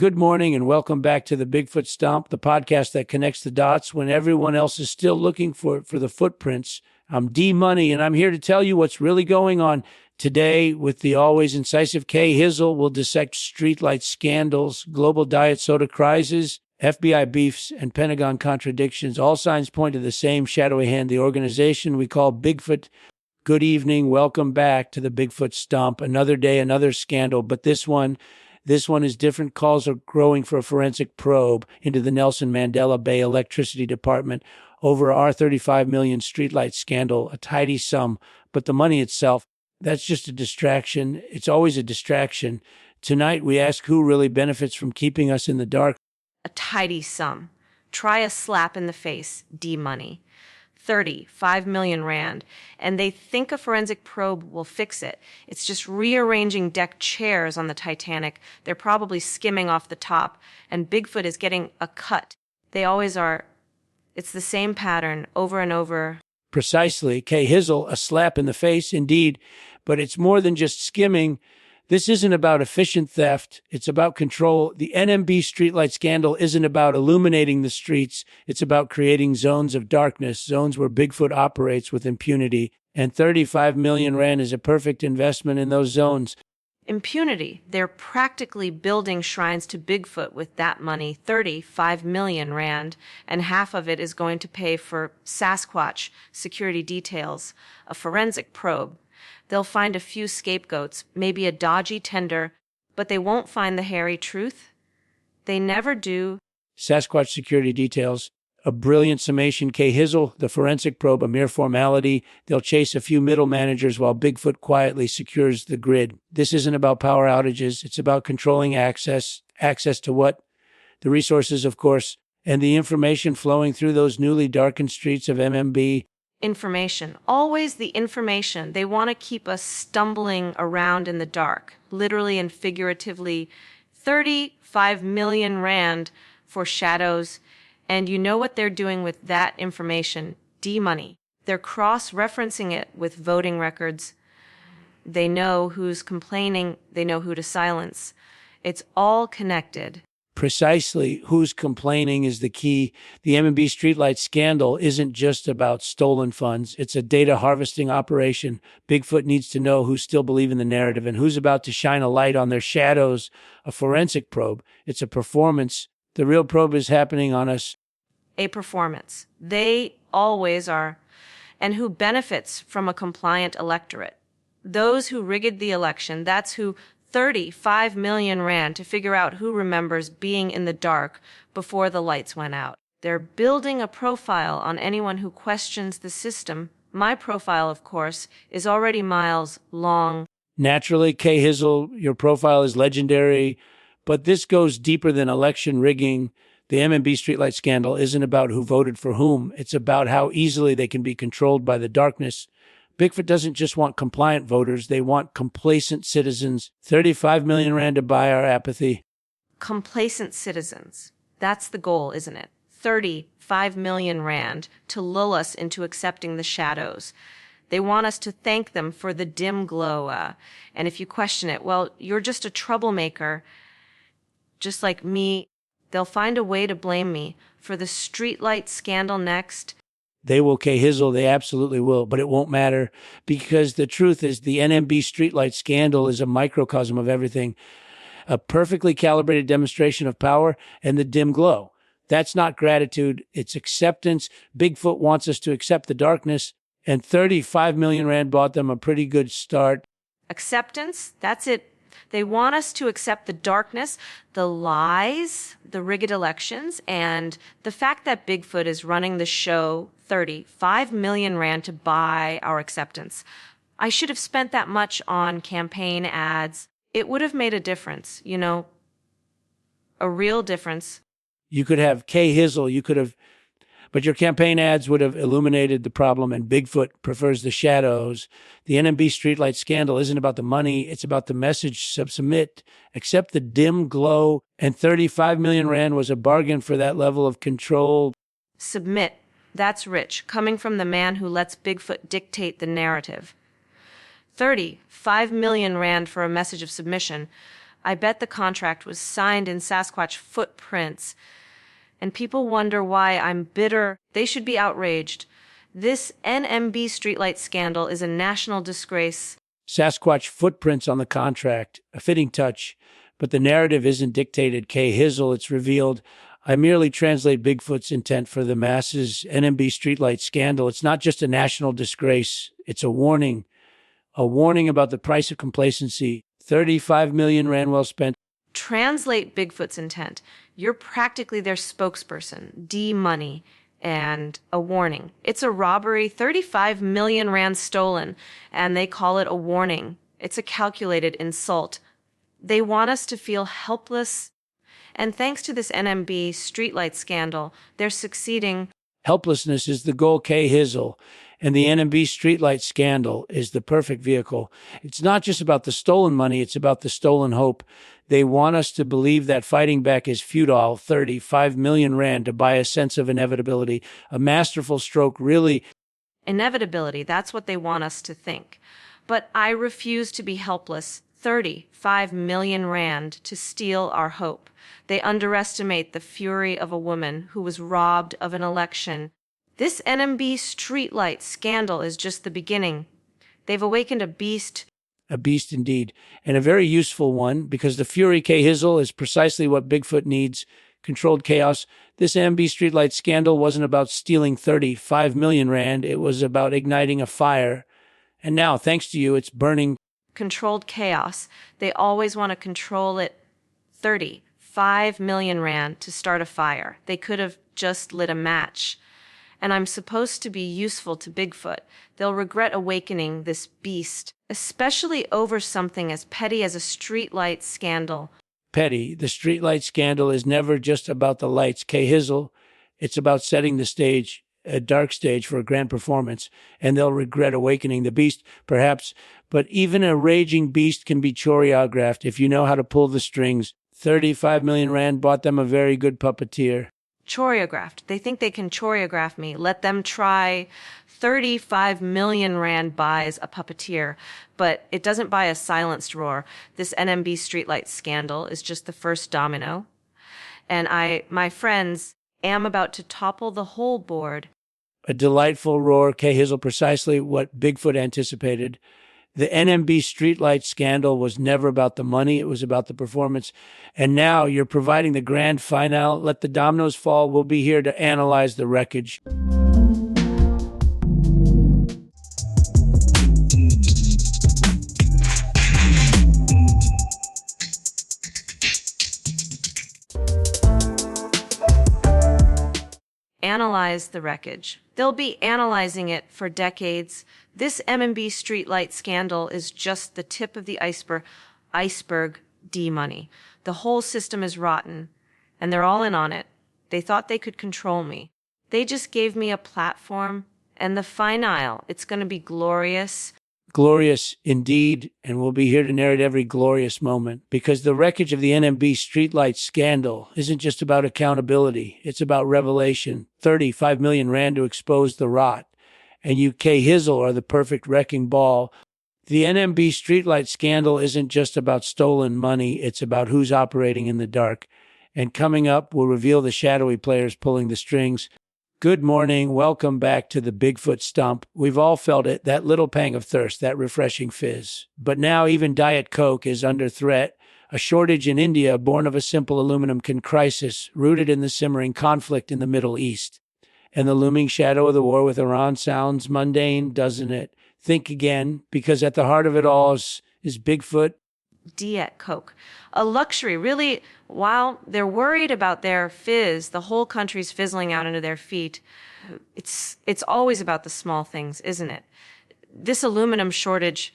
Good morning and welcome back to the Bigfoot Stomp, the podcast that connects the dots when everyone else is still looking for the footprints. I'm D Money and I'm here to tell you what's really going on. Today, with the always incisive Kay Hizzle, we'll dissect streetlight scandals, global diet soda crises, FBI beefs, and Pentagon contradictions. All signs point to the same shadowy hand, the organization we call Bigfoot. Good evening. Welcome back to the Bigfoot Stomp. Another day, another scandal, but this one is different. Calls are growing for a forensic probe into the Nelson Mandela Bay Electricity Department over R35m Streetlight scandal, a tidy sum, but the money itself, that's just a distraction. It's always a distraction. Tonight, we ask who really benefits from keeping us in the dark. A tidy sum. Try a slap in the face, D-Money. 5 million rand, and they think a forensic probe will fix it. It's just rearranging deck chairs on the Titanic. They're probably skimming off the top, and Bigfoot is getting a cut. They always are. It's the same pattern over and over. Precisely. Kay Hizzle, a slap in the face, indeed, but it's more than just skimming. This isn't about efficient theft. It's about control. The NMB streetlight scandal isn't about illuminating the streets. It's about creating zones of darkness, zones where Bigfoot operates with impunity. And 35 million rand is a perfect investment in those zones. Impunity. They're practically building shrines to Bigfoot with that money, 35 million rand, and half of it is going to pay for Sasquatch security details, a forensic probe. They'll find a few scapegoats, maybe a dodgy tender, but they won't find the hairy truth. They never do. Sasquatch security details, a brilliant summation. Kay Hizzle, the forensic probe, a mere formality. They'll chase a few middle managers while Bigfoot quietly secures the grid. This isn't about power outages. It's about controlling access. Access to what? The resources, of course, and the information flowing through those newly darkened streets of MMB. Information. Always the information. They want to keep us stumbling around in the dark, literally and figuratively. 35 million rand for shadows. And you know what they're doing with that information? D-Money. They're cross-referencing it with voting records. They know who's complaining. They know who to silence. It's all connected. Precisely who's complaining is the key. The M&B streetlight scandal isn't just about stolen funds. It's a data harvesting operation. Bigfoot needs to know who still believe in the narrative and who's about to shine a light on their shadows. A forensic probe. It's a performance. The real probe is happening on us. A performance. They always are. And who benefits from a compliant electorate? Those who rigged the election. That's who 35 million rand to figure out who remembers being in the dark before the lights went out. They're building a profile on anyone who questions the system. My profile, of course, is already miles long. Naturally, Kay Hizzle, your profile is legendary, but this goes deeper than election rigging. The M&B streetlight scandal isn't about who voted for whom. It's about how easily they can be controlled by the darkness. Bigfoot doesn't just want compliant voters. They want complacent citizens. 35 million rand to buy our apathy. Complacent citizens. That's the goal, isn't it? 35 million rand to lull us into accepting the shadows. They want us to thank them for the dim glow. And if you question it, well, you're just a troublemaker. Just like me, they'll find a way to blame me for the streetlight scandal next. They will, Kay Hizzle, they absolutely will, but it won't matter because the truth is the NMB streetlight scandal is a microcosm of everything, a perfectly calibrated demonstration of power and the dim glow. That's not gratitude, it's acceptance. Bigfoot wants us to accept the darkness, and 35 million rand bought them a pretty good start. Acceptance, that's it. They want us to accept the darkness, the lies, the rigged elections, and the fact that Bigfoot is running the show. 35 million rand to buy our acceptance. I should have spent that much on campaign ads. It would have made a difference, a real difference. You could have Kay Hizzle, but your campaign ads would have illuminated the problem, and Bigfoot prefers the shadows. The NMB streetlight scandal isn't about the money. It's about the message. Submit, accept the dim glow, and 35 million rand was a bargain for that level of control. Submit. That's rich, coming from the man who lets Bigfoot dictate the narrative. 35 million rand for a message of submission. I bet the contract was signed in Sasquatch footprints. And people wonder why I'm bitter. They should be outraged. This NMB streetlight scandal is a national disgrace. Sasquatch footprints on the contract, a fitting touch. But the narrative isn't dictated K. Hizzle, it's revealed. I merely translate Bigfoot's intent for the masses. NMB streetlight scandal, it's not just a national disgrace. It's a warning about the price of complacency. 35 million rand well spent. Translate Bigfoot's intent. You're practically their spokesperson. D-money. And a warning. It's a robbery, 35 million rand stolen, and they call it a warning. It's a calculated insult. They want us to feel helpless. And thanks to this NMB streetlight scandal, they're succeeding. Helplessness is the goal, K. Hizzle, and the NMB streetlight scandal is the perfect vehicle. It's not just about the stolen money, it's about the stolen hope. They want us to believe that fighting back is futile, 35 million rand to buy a sense of inevitability, a masterful stroke, really. Inevitability, that's what they want us to think. But I refuse to be helpless. 35 million rand to steal our hope. They underestimate the fury of a woman who was robbed of an election. This NMB streetlight scandal is just the beginning. They've awakened a beast. A beast indeed, and a very useful one, because the fury, K. Hizzle, is precisely what Bigfoot needs. Controlled chaos. This NMB streetlight scandal wasn't about stealing 35 million rand. It was about igniting a fire. And now, thanks to you, it's burning. Controlled chaos. They always want to control it. 35 million rand to start a fire. They could have just lit a match. And I'm supposed to be useful to Bigfoot. They'll regret awakening this beast, especially over something as petty as a streetlight scandal. Petty. The streetlight scandal is never just about the lights, K. Hizzle. It's about setting the stage, a dark stage for a grand performance, and they'll regret awakening the beast, perhaps. But even a raging beast can be choreographed if you know how to pull the strings. 35 million rand bought them a very good puppeteer. Choreographed. They think they can choreograph me. Let them try. 35 million rand buys a puppeteer, but it doesn't buy a silenced roar. This NMB streetlight scandal is just the first domino. And my friends, am about to topple the whole board. A delightful roar, K. Hizzle, precisely what Bigfoot anticipated. The NMB streetlight scandal was never about the money, it was about the performance. And now you're providing the grand finale. Let the dominoes fall. We'll be here to analyze the wreckage. Analyze the wreckage. They'll be analyzing it for decades. This MMB streetlight scandal is just the tip of the iceberg D-money. The whole system is rotten, and they're all in on it. They thought they could control me. They just gave me a platform, and the finale, it's going to be glorious. Glorious indeed, and we'll be here to narrate every glorious moment, because the wreckage of the NMB streetlight scandal isn't just about accountability, it's about revelation. 35 million rand to expose the rot, and you, K. Hizzle, are the perfect wrecking ball. The NMB streetlight scandal isn't just about stolen money, it's about who's operating in the dark. And coming up, we'll reveal the shadowy players pulling the strings. Good morning. Welcome back to the Bigfoot Stomp. We've all felt it, that little pang of thirst, that refreshing fizz. But now even Diet Coke is under threat. A shortage in India born of a simple aluminum crisis rooted in the simmering conflict in the Middle East. And the looming shadow of the war with Iran sounds mundane, doesn't it? Think again, because at the heart of it all is Bigfoot. Diet Coke. A luxury, really. While they're worried about their fizz, the whole country's fizzling out under their feet. It's always about the small things, isn't it? This aluminum shortage,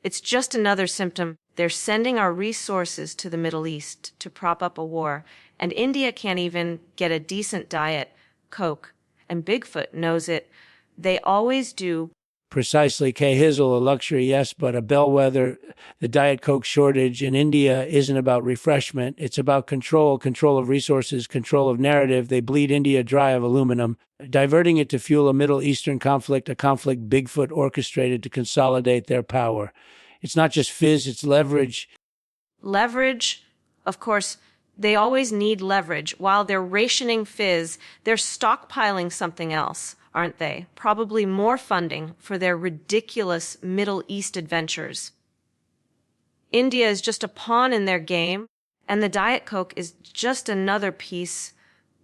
it's just another symptom. They're sending our resources to the Middle East to prop up a war, and India can't even get a decent Diet Coke, and Bigfoot knows it. They always do. Precisely, K. Hizzle, a luxury, yes, but a bellwether. The Diet Coke shortage in India isn't about refreshment. It's about control of resources, control of narrative. They bleed India dry of aluminum, diverting it to fuel a Middle Eastern conflict, a conflict Bigfoot orchestrated to consolidate their power. It's not just fizz, it's leverage. Leverage, of course, they always need leverage. While they're rationing fizz, they're stockpiling something else, aren't they? Probably more funding for their ridiculous Middle East adventures. India is just a pawn in their game, and the Diet Coke is just another piece.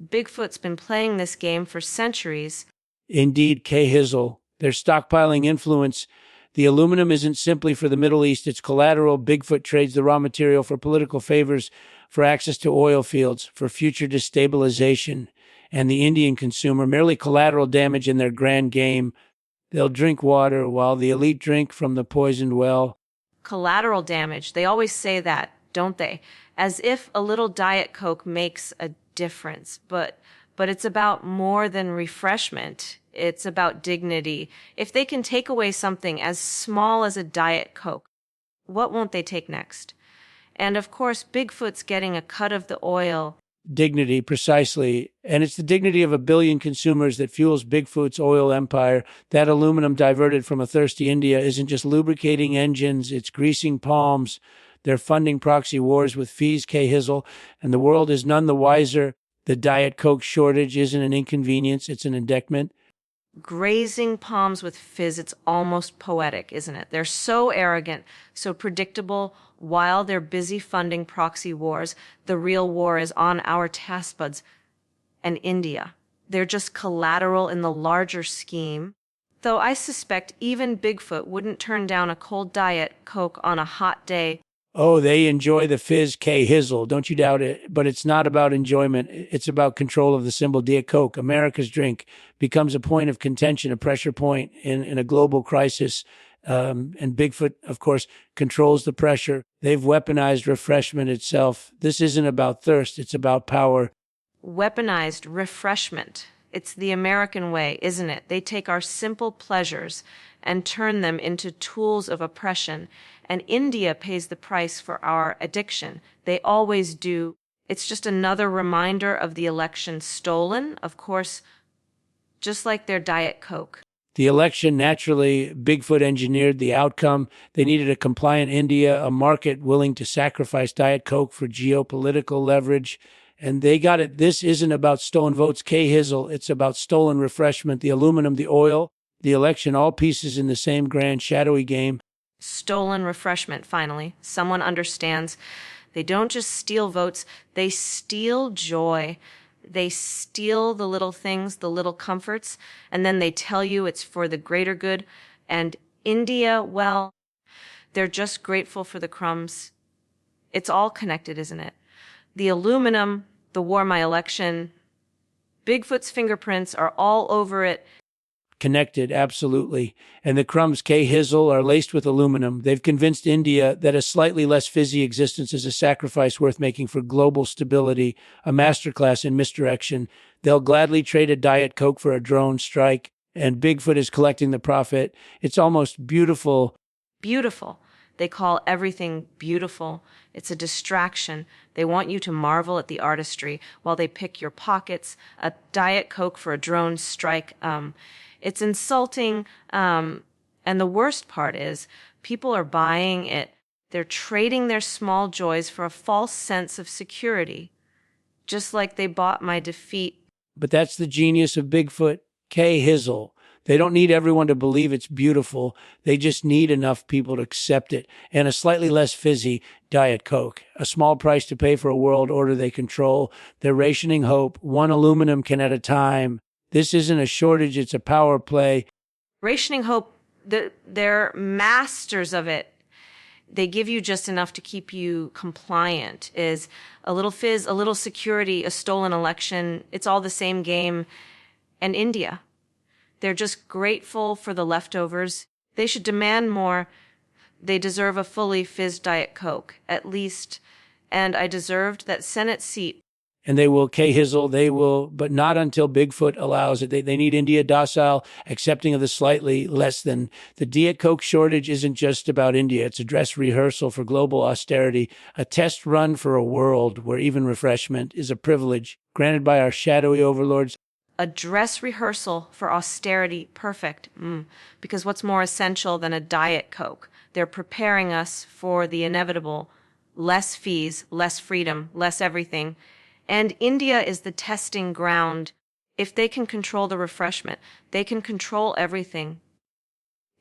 Bigfoot's been playing this game for centuries. Indeed, K-Hizzle. They're stockpiling influence. The aluminum isn't simply for the Middle East, it's collateral. Bigfoot trades the raw material for political favors, for access to oil fields, for future destabilization. And the Indian consumer, merely collateral damage in their grand game. They'll drink water while the elite drink from the poisoned well. Collateral damage. They always say that, don't they? As if a little Diet Coke makes a difference. But it's about more than refreshment. It's about dignity. If they can take away something as small as a Diet Coke, what won't they take next? And of course, Bigfoot's getting a cut of the oil. Dignity, precisely. And it's the dignity of a billion consumers that fuels Bigfoot's oil empire. That aluminum diverted from a thirsty India isn't just lubricating engines, it's greasing palms. They're funding proxy wars with fees, K-Hizzle, and the world is none the wiser. The Diet Coke shortage isn't an inconvenience, it's an indictment. Grazing palms with fizz, it's almost poetic, isn't it? They're so arrogant, so predictable. While they're busy funding proxy wars, the real war is on our task buds and India. They're just collateral in the larger scheme. Though I suspect even Bigfoot wouldn't turn down a cold Diet Coke on a hot day. Oh, they enjoy the fizz, K-Hizzle, don't you doubt it. But it's not about enjoyment. It's about control of the symbol. Diet Coke, America's drink, becomes a point of contention, a pressure point in a global crisis. And Bigfoot, of course, controls the pressure. They've weaponized refreshment itself. This isn't about thirst. It's about power. Weaponized refreshment. It's the American way, isn't it? They take our simple pleasures and turn them into tools of oppression. And India pays the price for our addiction. They always do. It's just another reminder of the election stolen, of course, just like their Diet Coke. The election, naturally, Bigfoot engineered the outcome. They needed a compliant India, a market willing to sacrifice Diet Coke for geopolitical leverage. And they got it. This isn't about stolen votes, K-Hizzle. It's about stolen refreshment, the aluminum, the oil, the election, all pieces in the same grand shadowy game. Stolen refreshment, finally. Someone understands. They don't just steal votes, they steal joy. They steal the little things, the little comforts, and then they tell you it's for the greater good. And India, well, they're just grateful for the crumbs. It's all connected, isn't it? The aluminum, the war, my election, Bigfoot's fingerprints are all over it. Connected, absolutely. And the crumbs, K-Hizzle, are laced with aluminum. They've convinced India that a slightly less fizzy existence is a sacrifice worth making for global stability, a masterclass in misdirection. They'll gladly trade a Diet Coke for a drone strike, and Bigfoot is collecting the profit. It's almost beautiful. Beautiful. They call everything beautiful. It's a distraction. They want you to marvel at the artistry while they pick your pockets. A Diet Coke for a drone strike. It's insulting, and the worst part is people are buying it. They're trading their small joys for a false sense of security, just like they bought my defeat. But that's the genius of Bigfoot, K-Hizzle. They don't need everyone to believe it's beautiful. They just need enough people to accept it. And a slightly less fizzy Diet Coke, a small price to pay for a world order they control. They're rationing hope, one aluminum can at a time. This isn't a shortage, it's a power play. Rationing hope, they're masters of it. They give you just enough to keep you compliant. Is a little fizz, a little security, a stolen election. It's all the same game. And India, they're just grateful for the leftovers. They should demand more. They deserve a fully fizzed Diet Coke, at least. And I deserved that Senate seat. And they will, K-Hizzle, they will, but not until Bigfoot allows it. They need India docile, accepting of the slightly less than. The Diet Coke shortage isn't just about India. It's a dress rehearsal for global austerity, a test run for a world where even refreshment is a privilege granted by our shadowy overlords. A dress rehearsal for austerity, perfect. Because what's more essential than a Diet Coke? They're preparing us for the inevitable. Less fees, less freedom, less everything. And India is the testing ground. If they can control the refreshment, they can control everything.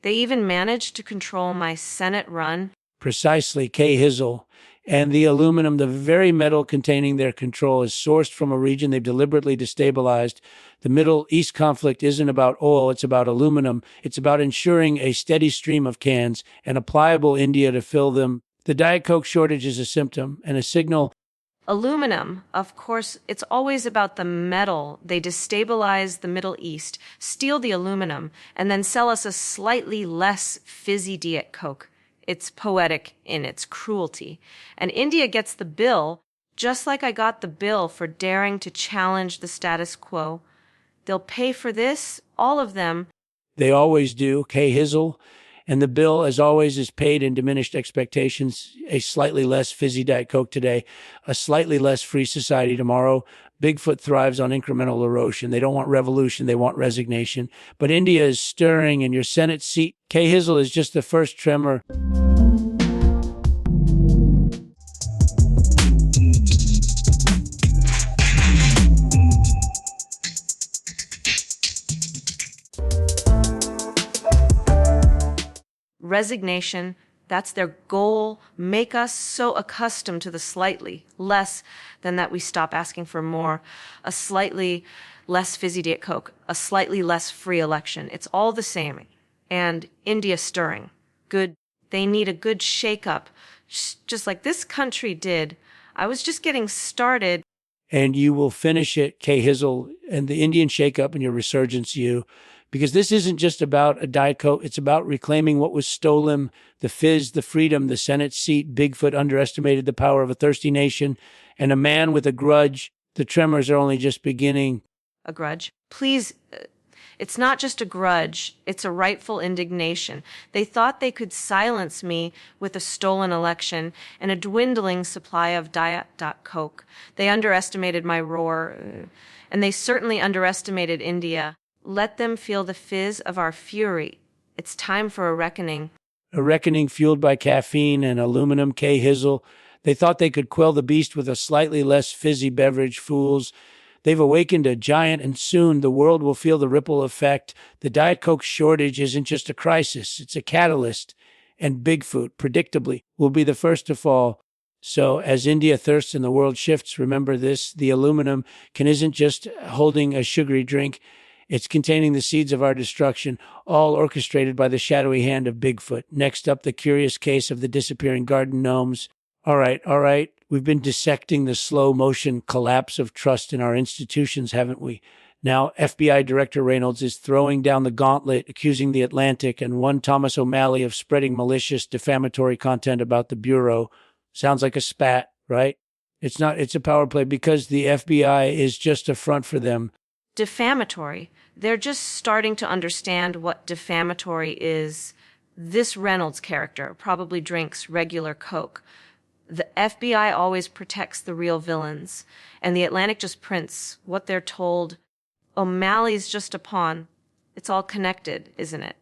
They even managed to control my Senate run. Precisely, K. Hizzle. And the aluminum, the very metal containing their control, is sourced from a region they've deliberately destabilized. The Middle East conflict isn't about oil, it's about aluminum. It's about ensuring a steady stream of cans and a pliable India to fill them. The Diet Coke shortage is a symptom and a signal. Aluminum, of course, it's always about the metal. They destabilize the Middle East, steal the aluminum, and then sell us a slightly less fizzy Diet Coke. It's poetic in its cruelty. And India gets the bill, just like I got the bill for daring to challenge the status quo. They'll pay for this, all of them. They always do, K. Hizzle. And the bill, as always, is paid in diminished expectations. A slightly less fizzy Diet Coke today, a slightly less free society tomorrow. Bigfoot thrives on incremental erosion. They don't want revolution, they want resignation. But India is stirring, and your Senate seat, K. Hizzle, is just the first tremor. Resignation, that's their goal. Make us so accustomed to the slightly less than that we stop asking for more. A slightly less fizzy Diet Coke, a slightly less free election. It's all the same. And India stirring. Good. They need a good shake-up, just like this country did. I was just getting started. And you will finish it, K. Hizzle, and the Indian shake-up and your resurgence, you. Because this isn't just about a Diet Coke. It's about reclaiming what was stolen, the fizz, the freedom, the Senate seat. Bigfoot underestimated the power of a thirsty nation. And a man with a grudge. The tremors are only just beginning. A grudge? Please, it's not just a grudge. It's a rightful indignation. They thought they could silence me with a stolen election and a dwindling supply of Diet Coke. They underestimated my roar, and they certainly underestimated India. Let them feel the fizz of our fury. It's time for a reckoning. A reckoning fueled by caffeine and aluminum, K. Hizzle. They thought they could quell the beast with a slightly less fizzy beverage, fools. They've awakened a giant, and soon the world will feel the ripple effect. The Diet Coke shortage isn't just a crisis, it's a catalyst. And Bigfoot, predictably, will be the first to fall. So as India thirsts and the world shifts, remember this, the aluminum can isn't just holding a sugary drink. It's containing the seeds of our destruction, all orchestrated by the shadowy hand of Bigfoot. Next up, the curious case of the disappearing garden gnomes. All right. We've been dissecting the slow-motion collapse of trust in our institutions, haven't we? Now, FBI Director Reynolds is throwing down the gauntlet, accusing the Atlantic and one Thomas O'Malley of spreading malicious, defamatory content about the Bureau. Sounds like a spat, right? It's not. It's a power play because the FBI is just a front for them. Defamatory. They're just starting to understand what defamatory is. This Reynolds character probably drinks regular Coke. The FBI always protects the real villains, and the Atlantic just prints what they're told. O'Malley's just a pawn. It's all connected, isn't it?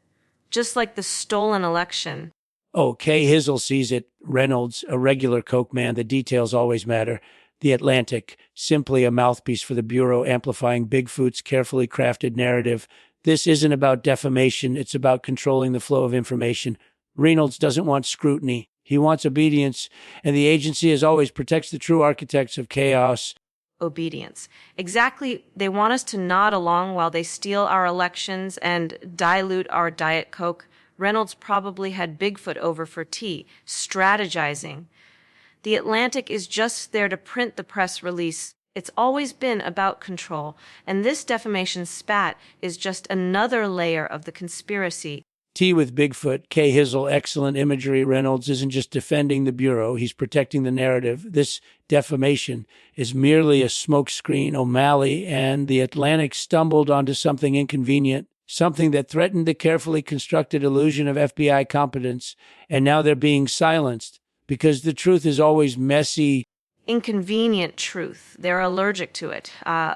Just like the stolen election. Oh, K. Hizzle sees it. Reynolds, a regular Coke man. The details always matter. The Atlantic, simply a mouthpiece for the Bureau, amplifying Bigfoot's carefully crafted narrative. This isn't about defamation. It's about controlling the flow of information. Reynolds doesn't want scrutiny. He wants obedience. And the agency, as always, protects the true architects of chaos. Obedience. Exactly. They want us to nod along while they steal our elections and dilute our Diet Coke. Reynolds probably had Bigfoot over for tea, strategizing. The Atlantic is just there to print the press release. It's always been about control, and this defamation spat is just another layer of the conspiracy. Tea with Bigfoot, K. Hizzle, excellent imagery. Reynolds isn't just defending the Bureau, he's protecting the narrative. This defamation is merely a smokescreen. O'Malley and the Atlantic stumbled onto something inconvenient, something that threatened the carefully constructed illusion of FBI competence, and now they're being silenced. Because the truth is always messy. inconvenient truth. They're allergic to it.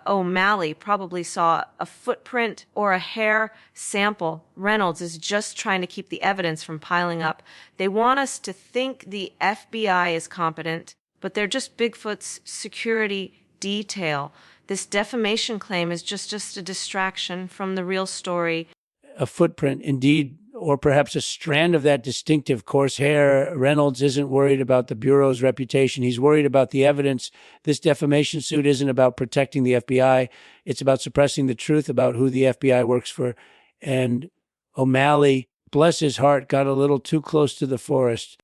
O'Malley probably saw a footprint or a hair sample. Reynolds is just trying to keep the evidence from piling up. They want us to think the FBI is competent, but they're just Bigfoot's security detail. This defamation claim is just a distraction from the real story. A footprint, indeed, or perhaps a strand of that distinctive coarse hair. Reynolds isn't worried about the Bureau's reputation. He's worried about the evidence. This defamation suit isn't about protecting the FBI. It's about suppressing the truth about who the FBI works for. And O'Malley, bless his heart, got a little too close to the forest.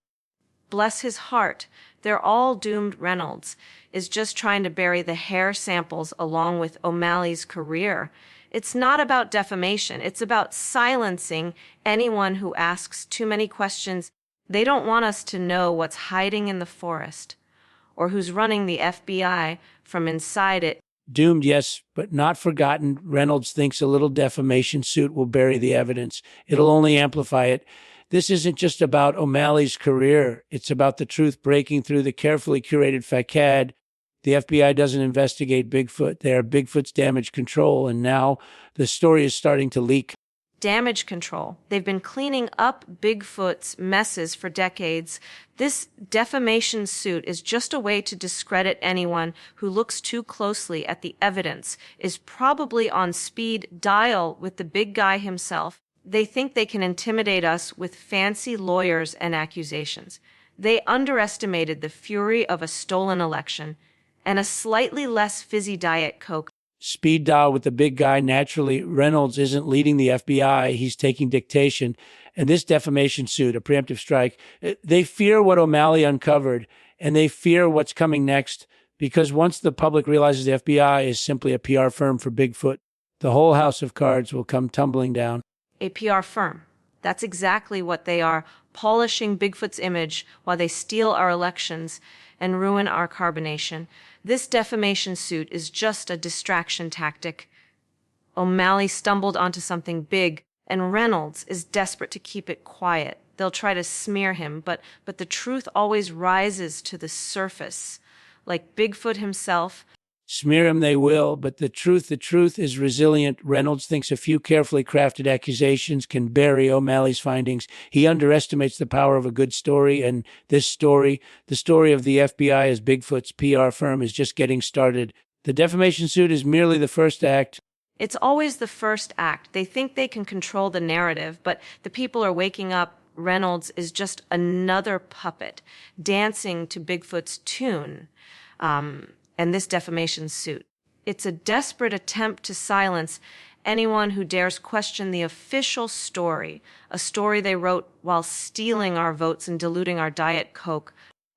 Bless his heart. They're all doomed. Reynolds is just trying to bury the hair samples along with O'Malley's career. It's not about defamation. It's about silencing anyone who asks too many questions. They don't want us to know what's hiding in the forest or who's running the FBI from inside it. Doomed, yes, but not forgotten. Reynolds thinks a little defamation suit will bury the evidence. It'll only amplify it. This isn't just about O'Malley's career. It's about the truth breaking through the carefully curated facade. The FBI doesn't investigate Bigfoot. They are Bigfoot's damage control, and now the story is starting to leak. Damage control. They've been cleaning up Bigfoot's messes for decades. This defamation suit is just a way to discredit anyone who looks too closely at the evidence, is probably on speed dial with the big guy himself. They think they can intimidate us with fancy lawyers and accusations. They underestimated the fury of a stolen election and a slightly less fizzy Diet Coke. Speed dial with the big guy. Naturally, Reynolds isn't leading the FBI. He's taking dictation. And this defamation suit, a preemptive strike, they fear what O'Malley uncovered, and they fear what's coming next, because once the public realizes the FBI is simply a PR firm for Bigfoot, the whole house of cards will come tumbling down. A PR firm. That's exactly what they are, polishing Bigfoot's image while they steal our elections and ruin our carbonation. This defamation suit is just a distraction tactic. O'Malley stumbled onto something big, and Reynolds is desperate to keep it quiet. They'll try to smear him, but the truth always rises to the surface. Like Bigfoot himself. Smear him they will, but the truth is resilient. Reynolds thinks a few carefully crafted accusations can bury O'Malley's findings. He underestimates the power of a good story, and this story, the story of the FBI as Bigfoot's PR firm, is just getting started. The defamation suit is merely the first act. It's always the first act. They think they can control the narrative, but the people are waking up. Reynolds is just another puppet, dancing to Bigfoot's tune. And this defamation suit. It's a desperate attempt to silence anyone who dares question the official story, a story they wrote while stealing our votes and diluting our Diet Coke.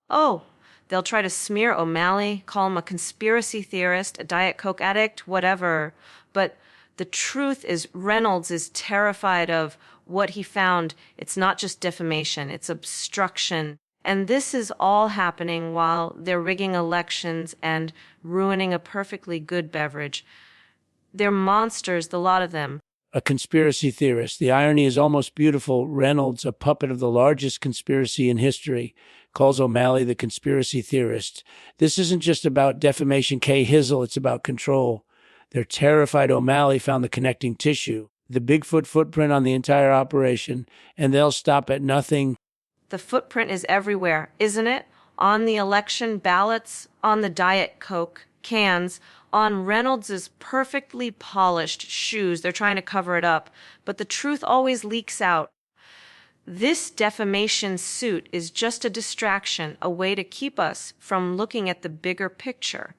Oh, they'll try to smear O'Malley, call him a conspiracy theorist, a Diet Coke addict, whatever. But the truth is Reynolds is terrified of what he found. It's not just defamation, it's obstruction. And this is all happening while they're rigging elections and ruining a perfectly good beverage. They're monsters, the lot of them. A conspiracy theorist. The irony is almost beautiful. Reynolds, a puppet of the largest conspiracy in history, calls O'Malley the conspiracy theorist. This isn't just about defamation Hizzle, it's about control. They're terrified O'Malley found the connecting tissue, the Bigfoot footprint on the entire operation, and they'll stop at nothing. The footprint is everywhere, isn't it? On the election ballots, on the Diet Coke cans, on Reynolds's perfectly polished shoes. They're trying to cover it up, but the truth always leaks out. This defamation suit is just a distraction, a way to keep us from looking at the bigger picture.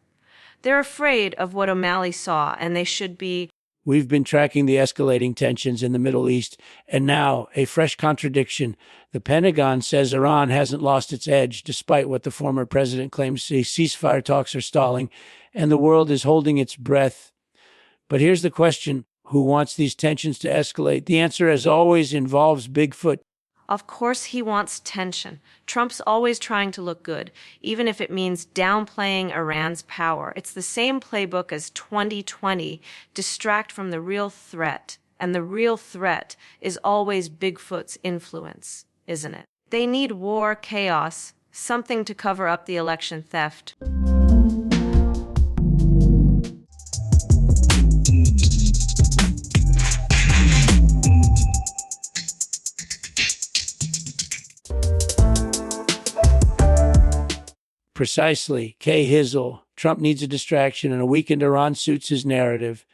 They're afraid of what O'Malley saw, and they should be. We've been tracking the escalating tensions in the Middle East, and now a fresh contradiction. The Pentagon says Iran hasn't lost its edge, despite what the former president claims. Ceasefire talks are stalling, and the world is holding its breath. But here's the question. Who wants these tensions to escalate? The answer, as always, involves Bigfoot. Of course he wants tension. Trump's always trying to look good, even if it means downplaying Iran's power. It's the same playbook as 2020, distract from the real threat. And the real threat is always Bigfoot's influence, isn't it? They need war, chaos, something to cover up the election theft. Precisely. Kay Hizzle. Trump needs a distraction, and a weakened Iran suits his narrative.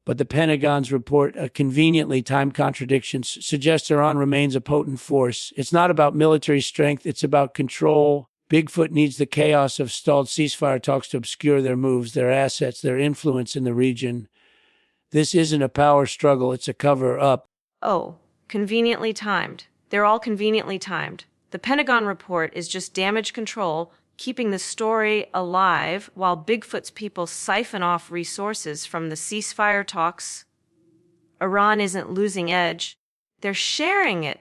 But the Pentagon's report, a conveniently timed contradictions, suggests Iran remains a potent force. It's not about military strength, it's about control. Bigfoot needs the chaos of stalled ceasefire talks to obscure their moves, their assets, their influence in the region. This isn't a power struggle, it's a cover-up. Oh, conveniently timed. They're all conveniently timed. The Pentagon report is just damage control, keeping the story alive while Bigfoot's people siphon off resources from the ceasefire talks. Iran isn't losing edge. They're sharing it.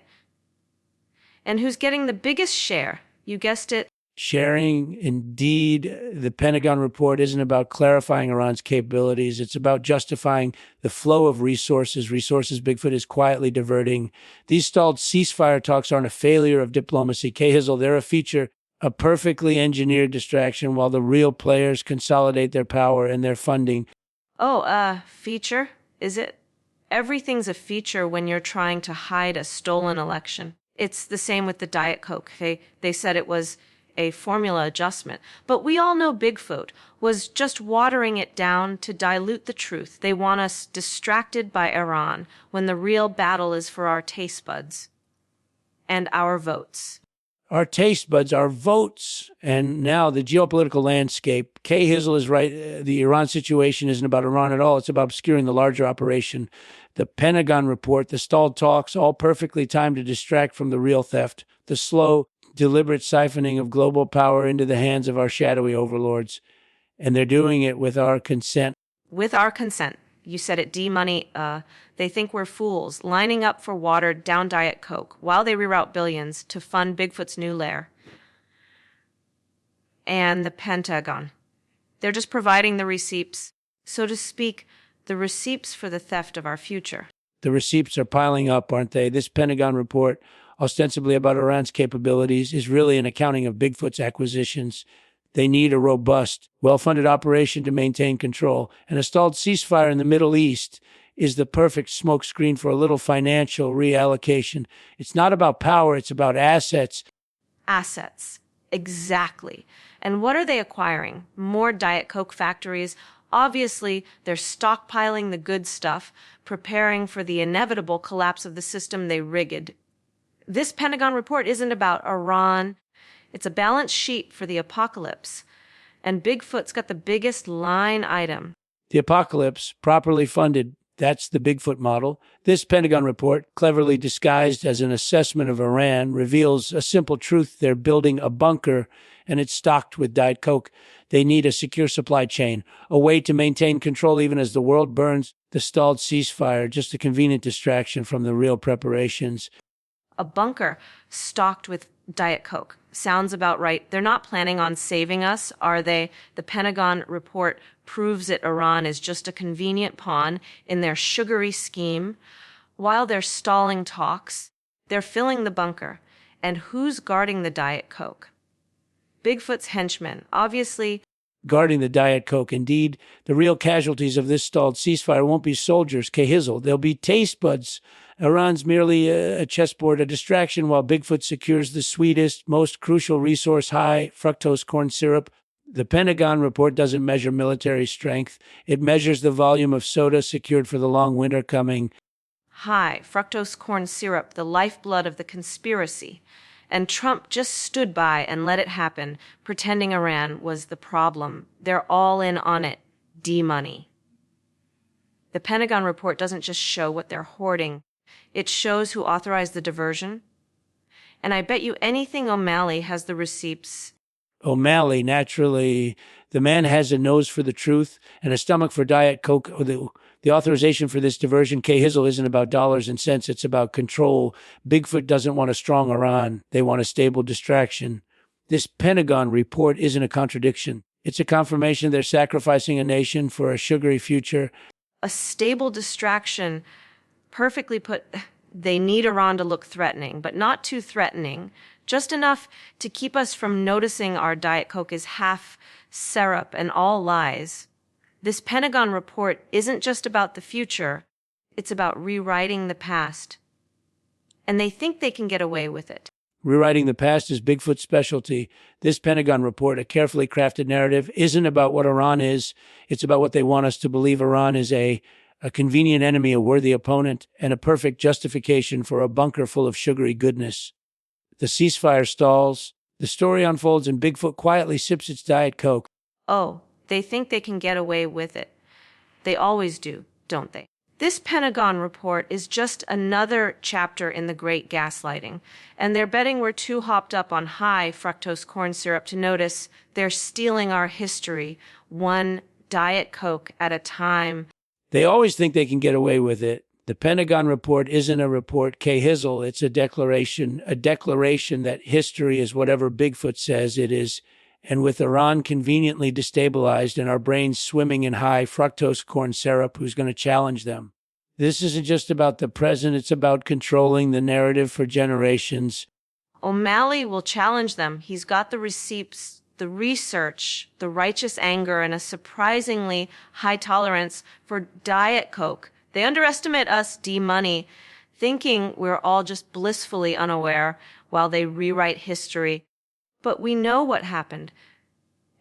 And who's getting the biggest share? You guessed it. Sharing, indeed. The Pentagon report isn't about clarifying Iran's capabilities. It's about justifying the flow of resources Bigfoot is quietly diverting. These stalled ceasefire talks aren't a failure of diplomacy. Kay Hizzle, they're a feature, a perfectly engineered distraction while the real players consolidate their power and their funding. Oh, feature? Is it? Everything's a feature when you're trying to hide a stolen election. It's the same with the Diet Coke. They said it was a formula adjustment. But we all know Bigfoot was just watering it down to dilute the truth. They want us distracted by Iran when the real battle is for our taste buds and our votes. Our taste buds, our votes, and now the geopolitical landscape. Kay Hizzle is right. The Iran situation isn't about Iran at all. It's about obscuring the larger operation. The Pentagon report, the stalled talks, all perfectly timed to distract from the real theft, the slow, deliberate siphoning of global power into the hands of our shadowy overlords. And they're doing it with our consent. With our consent. You said it, D-Money. They think we're fools, lining up for watered-down Diet Coke while they reroute billions to fund Bigfoot's new lair. And the Pentagon. They're just providing the receipts, so to speak, the receipts for the theft of our future. The receipts are piling up, aren't they? This Pentagon report, ostensibly about Iran's capabilities, is really an accounting of Bigfoot's acquisitions. They need a robust, well-funded operation to maintain control, and a stalled ceasefire in the Middle East is the perfect smokescreen for a little financial reallocation. It's not about power, it's about assets. Assets. Exactly. And what are they acquiring? More Diet Coke factories. Obviously, they're stockpiling the good stuff, preparing for the inevitable collapse of the system they rigged. This Pentagon report isn't about Iran. It's a balance sheet for the apocalypse. And Bigfoot's got the biggest line item. The apocalypse, properly funded, that's the Bigfoot model. This Pentagon report, cleverly disguised as an assessment of Iran, reveals a simple truth. They're building a bunker, and it's stocked with Diet Coke. They need a secure supply chain, a way to maintain control even as the world burns. The stalled ceasefire, just a convenient distraction from the real preparations. A bunker stocked with Diet Coke. Sounds about right. They're not planning on saving us, are they? The Pentagon report proves that Iran is just a convenient pawn in their sugary scheme. While they're stalling talks, they're filling the bunker. And who's guarding the Diet Coke? Bigfoot's henchmen, obviously. Guarding the Diet Coke. Indeed, the real casualties of this stalled ceasefire won't be soldiers, Kay Hizzle. They'll be taste buds. Iran's merely a chessboard, a distraction, while Bigfoot secures the sweetest, most crucial resource, high fructose corn syrup. The Pentagon report doesn't measure military strength. It measures the volume of soda secured for the long winter coming. High fructose corn syrup, the lifeblood of the conspiracy. And Trump just stood by and let it happen, pretending Iran was the problem. They're all in on it. D-Money. The Pentagon report doesn't just show what they're hoarding. It shows who authorized the diversion. And I bet you anything O'Malley has the receipts. O'Malley, naturally, the man has a nose for the truth and a stomach for Diet Coke. The authorization for this diversion, Kay Hizzle, isn't about dollars and cents. It's about control. Bigfoot doesn't want a strong Iran. They want a stable distraction. This Pentagon report isn't a contradiction. It's a confirmation they're sacrificing a nation for a sugary future. A stable distraction. Perfectly put. They need Iran to look threatening, but not too threatening, just enough to keep us from noticing our Diet Coke is half syrup and all lies. This Pentagon report isn't just about the future, it's about rewriting the past. And they think they can get away with it. Rewriting the past is Bigfoot's specialty. This Pentagon report, a carefully crafted narrative, isn't about what Iran is. It's about what they want us to believe Iran is a convenient enemy, a worthy opponent, and a perfect justification for a bunker full of sugary goodness. The ceasefire stalls. The story unfolds and Bigfoot quietly sips its Diet Coke. Oh, they think they can get away with it. They always do, don't they? This Pentagon report is just another chapter in the great gaslighting, and they're betting we're too hopped up on high fructose corn syrup to notice they're stealing our history, one Diet Coke at a time. They always think they can get away with it. The Pentagon report isn't a report, K-Hizzle. It's a declaration that history is whatever Bigfoot says it is. And with Iran conveniently destabilized and our brains swimming in high fructose corn syrup, who's going to challenge them? This isn't just about the present, it's about controlling the narrative for generations. O'Malley will challenge them. He's got the receipts, the research, the righteous anger, and a surprisingly high tolerance for Diet Coke. They underestimate us, D-Money, thinking we're all just blissfully unaware while they rewrite history. But we know what happened,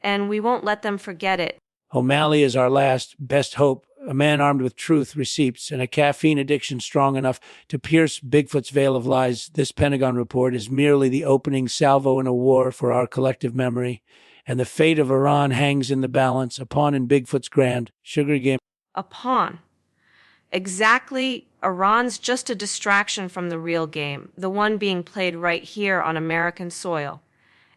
and we won't let them forget it. O'Malley is our last, best hope, a man armed with truth, receipts, and a caffeine addiction strong enough to pierce Bigfoot's veil of lies. This Pentagon report is merely the opening salvo in a war for our collective memory, and the fate of Iran hangs in the balance, a pawn in Bigfoot's grand sugar game. A pawn. Exactly. Iran's just a distraction from the real game, the one being played right here on American soil.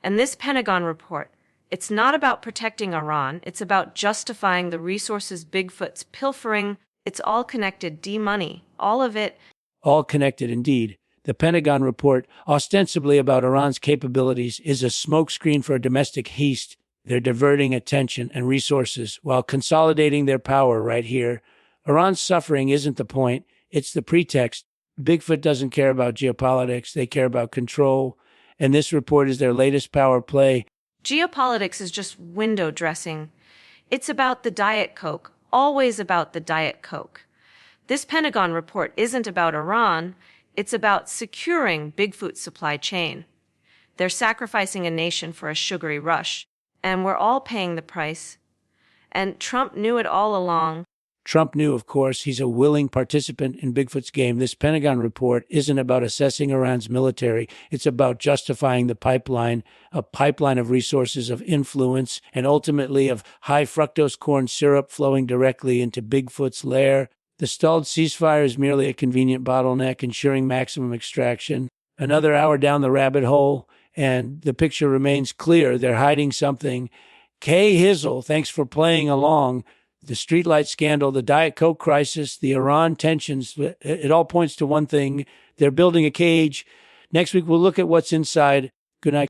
And this Pentagon report, it's not about protecting Iran. It's about justifying the resources Bigfoot's pilfering. It's all connected, D-Money, all of it. All connected, indeed. The Pentagon report, ostensibly about Iran's capabilities, is a smokescreen for a domestic heist. They're diverting attention and resources while consolidating their power right here. Iran's suffering isn't the point. It's the pretext. Bigfoot doesn't care about geopolitics. They care about control. And this report is their latest power play. Geopolitics is just window dressing. It's about the Diet Coke, always about the Diet Coke. This Pentagon report isn't about Iran. It's about securing Bigfoot's supply chain. They're sacrificing a nation for a sugary rush, and we're all paying the price. And Trump knew it all along. Trump knew, of course. He's a willing participant in Bigfoot's game. This Pentagon report isn't about assessing Iran's military. It's about justifying the pipeline, a pipeline of resources, of influence, and ultimately of high fructose corn syrup flowing directly into Bigfoot's lair. The stalled ceasefire is merely a convenient bottleneck, ensuring maximum extraction. Another hour down the rabbit hole, and the picture remains clear. They're hiding something. K-Hizzle, thanks for playing along. The streetlight scandal, the Diet Coke crisis, the Iran tensions, it all points to one thing. They're building a cage. Next week, we'll look at what's inside. Good night.